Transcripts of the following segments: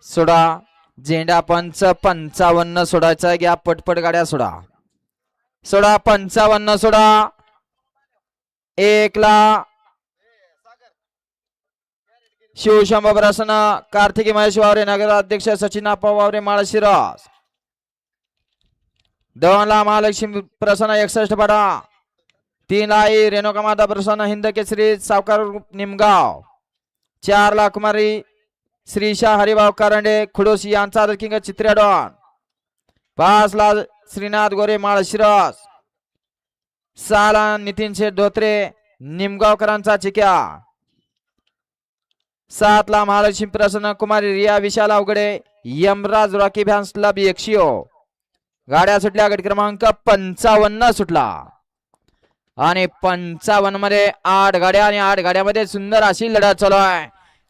सोडा झेंडा पंच 55 सोडायचा घ्या पटपट गाड्या सोडा सोडा 55 सोडा 1 ला शिवशंभ प्रसन्न कार्तिकी महेश वावरे नगराध्यक्ष सचिन आप्पा वावरे माळशिरस 2 ला महालक्ष्मी प्रसन्न 61 पडा 3 ला रेणुका माता प्रसन्न हिंद केसरी सावकार निमगाव 4 ला कुमारी श्रीशा हरिभाऊ करंडे खुडोशी यांचा किंग चित्र्याडॉन 5 ला श्रीनाथ गोरे माळशिरस 6 ला नितीन शेठ धोत्रे निमगावकरांचा चिक्या 7 ला महालक्ष्मी प्रसन्न कुमारी रिया विशाल Avaghade Yamraj Rocky fans club एकशिओ गाड्या सुटल्या गट क्रमांक 55 सुटला आणि 55 मध्ये 8 गाड्या आणि 8 गाड्यामध्ये सुंदर अशी लढत चालू आहे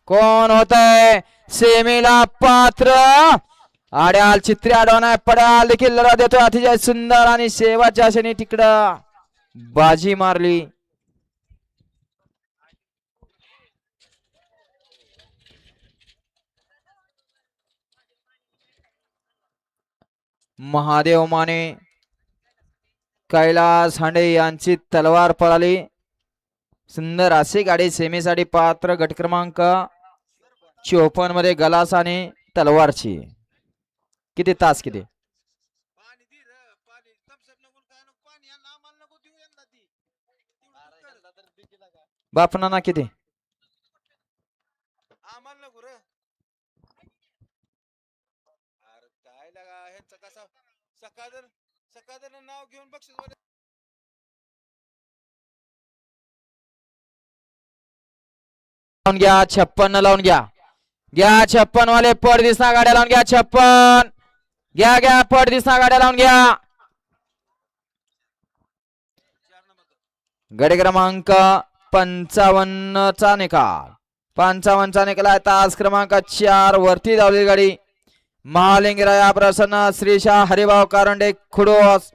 कोण होतंय सेमीला पात्र आड्याल चित्र्याडॉन आहे पडाल देखील लढत देतोय अतिशय सुंदर आणि शेवटच्या आशेने तिकडं बाजी मारली महादेव माने कैलास हांडे यांची तलवार पळाली सुंदर अशी गाडी सेमीसाठी पात्र गट क्रमांक 54 मध्ये गलास आणि तलवारची किती तास किती बापना किती नाव घेऊन बक्षीस लावून घ्या 56 लावून घ्या 56 वाले पड दिसना गाड्या लावून घ्या 56 घ्या पड दिसना गाड्या लावून घ्या गडी क्रमांक 55 चा निकाल 55 चा निकाल आहे तास क्रमांक 4 वरती धावलेली गाडी महालिंगराया प्रसन्न श्रीशा हरिभाऊ कारंडे खुडोस